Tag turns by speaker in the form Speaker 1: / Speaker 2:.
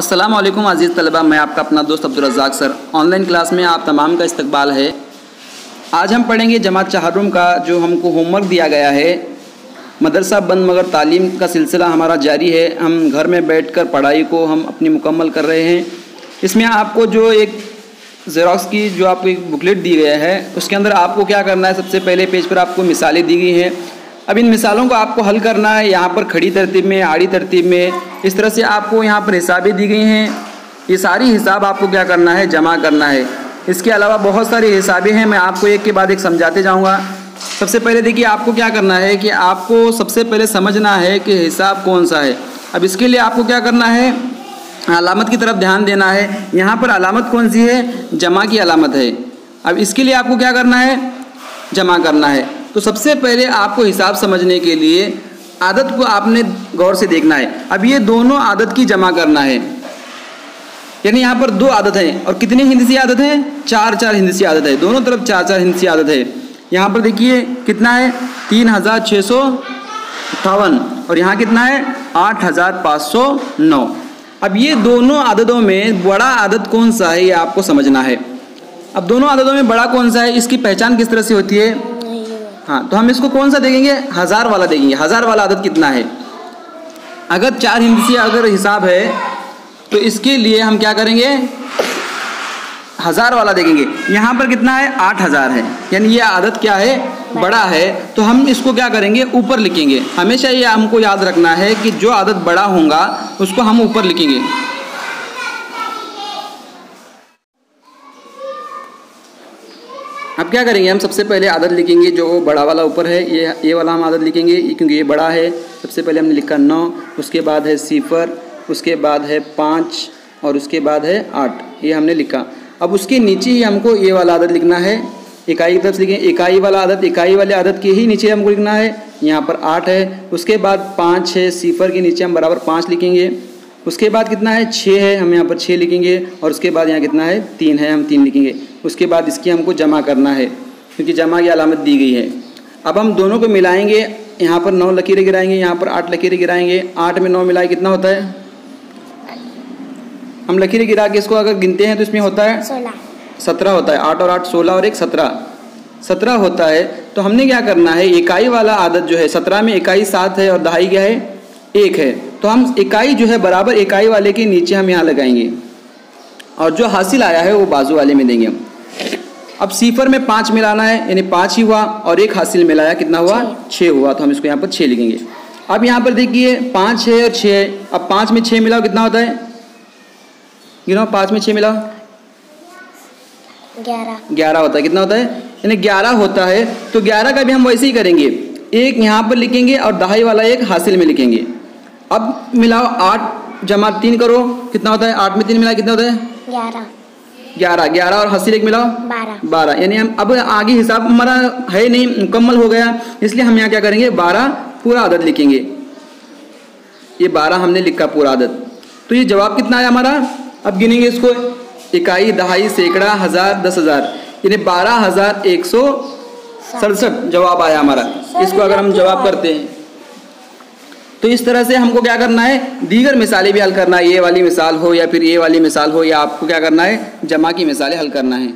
Speaker 1: अस्सलाम वालेकुम अज़ीज़ तलबा, मैं आपका अपना दोस्त Abdul Razzaq sir. Online class में आप तमाम का इस्तकबाल है। आज हम पढ़ेंगे जमात चहारुम का जो हमको होमवर्क दिया गया है। मदरसा बंद मगर तालीम का सिलसिला हमारा जारी है। हम घर में बैठकर पढ़ाई को हम अपनी मुकम्मल कर रहे हैं। इसमें आपको जो एक ज़ेरॉक्स की जो आपको एक बुकलेट दी गया है, उसके अंदर आपको क्या करना है, सबसे पहले पेज पर आपको मिसालें दी गई हैं। अब इन मिसालों को आपको हल करना है। यहाँ पर खड़ी तरतीब में, आड़ी तरतीब में, इस तरह से आपको यहाँ पर हिसाबें दी गई हैं। ये सारी हिसाब आपको क्या करना है, जमा करना है। इसके अलावा बहुत सारी हिसाबें हैं, मैं आपको एक के बाद एक समझाते जाऊँगा। सबसे पहले देखिए, आपको क्या करना है कि आपको सबसे पहले समझना है कि हिसाब कौन सा है। अब इसके लिए आपको क्या करना है, अलामत की तरफ ध्यान देना है। यहाँ पर अलामत कौन सी है, जमा की अलामत है। अब इसके लिए आपको क्या करना है, जमा करना है। तो सबसे पहले आपको हिसाब समझने के लिए आदत को आपने गौर से देखना है। अब ये दोनों आदत की जमा करना है, यानी यहाँ पर दो आदत है और कितनी हिंदसी आदत है, चार चार हिंदसी आदत है। दोनों तरफ चार चार हिंदसी आदत है। यहाँ पर देखिए कितना है, 3658 और यहाँ कितना है, 8509। अब ये दोनों आदतों में बड़ा आदत कौन सा है, ये आपको समझना है। अब दोनों आदतों में बड़ा कौन सा है, इसकी पहचान किस तरह से होती है। हाँ, तो हम इसको कौन सा देखेंगे, हज़ार वाला देखेंगे। हज़ार वाला आदत कितना है, अगर चार हिंदसी अगर हिसाब है तो इसके लिए हम क्या करेंगे, हज़ार वाला देखेंगे। यहाँ पर कितना है, 8000 है, यानी ये आदत क्या है, बड़ा है। तो हम इसको क्या करेंगे, ऊपर लिखेंगे। हमेशा ये हमको याद रखना है कि जो आदत बड़ा होगा उसको हम ऊपर लिखेंगे। अब क्या करेंगे, हम सबसे पहले आदत लिखेंगे जो बड़ा वाला ऊपर है, ये वाला हम आदत लिखेंगे क्योंकि ये बड़ा है। सबसे पहले हमने लिखा 9, उसके बाद है 0, उसके बाद है 5 और उसके बाद है 8, ये हमने लिखा। अब उसके नीचे ही हमको ये वाला आदत लिखना है। इकाई की तरफ से लिखेंगे, इकाई वाला आदत, इकाई वाले आदत के ही नीचे हमको लिखना है। यहाँ पर 8 है, उसके बाद 5 है, 0 के नीचे हम बराबर 5 लिखेंगे। उसके बाद कितना है, 6 है, हम यहाँ पर 6 लिखेंगे। और उसके बाद यहाँ कितना है, 3 है, हम 3 लिखेंगे। उसके बाद इसकी हमको जमा करना है क्योंकि जमा की अलामत दी गई है। अब हम दोनों को मिलाएंगे, यहाँ पर 9 लकीरें गिराएंगे, यहाँ पर 8 लकीरें गिराएंगे। 8 में 9 मिलाए कितना होता है, हम लकीरें गिरा के इसको अगर गिनते हैं तो इसमें होता है 17 होता है। 8 और 8 16 और 1 17 होता है। तो हमने क्या करना है, इकाई वाला आदत जो है, 17 में इकाई 7 है और दहाई क्या है, 1 है। तो हम इकाई जो है बराबर इकाई वाले के नीचे हम यहाँ लगाएंगे और जो हासिल आया है वो बाजू वाले में देंगे हम। अब 0 में 5 मिलाना है, यानी 5 ही हुआ और 1 हासिल मिलाया, कितना हुआ, 6 हुआ। तो हम इसको यहाँ पर 6 लिखेंगे। अब यहाँ पर देखिए 5 है और 6 है। अब 5 में 6 मिलाओ, कितना होता है, गिनो, 5 में 6 मिलाओ, 11 होता है। कितना होता है, यानी 11 होता है। तो 11 का भी हम वैसे ही करेंगे, 1 यहाँ पर लिखेंगे और दहाई वाला 1 हासिल में लिखेंगे। अब मिलाओ, 8 जमा 3 करो, कितना होता है, 8 में 3 मिला कितना होता है, 11 और हासिल 1 मिलाओ 12। यानी हम अब आगे हिसाब हमारा है नहीं, मुकम्मल हो गया, इसलिए हम यहाँ क्या करेंगे, 12 पूरा आदत लिखेंगे। ये 12 हमने लिखा पूरा आदत। तो ये जवाब कितना आया हमारा, अब गिनेंगे इसको, इकाई, दहाई, सैकड़ा, हज़ार, 10,000, यानी 12,167 जवाब आया हमारा। इसको अगर हम जवाब करते हैं तो इस तरह से हमको क्या करना है, दीगर मिसालें भी हल करना है। ये वाली मिसाल हो या फिर ये वाली मिसाल हो, या आपको क्या करना है, जमा की मिसालें हल करना है।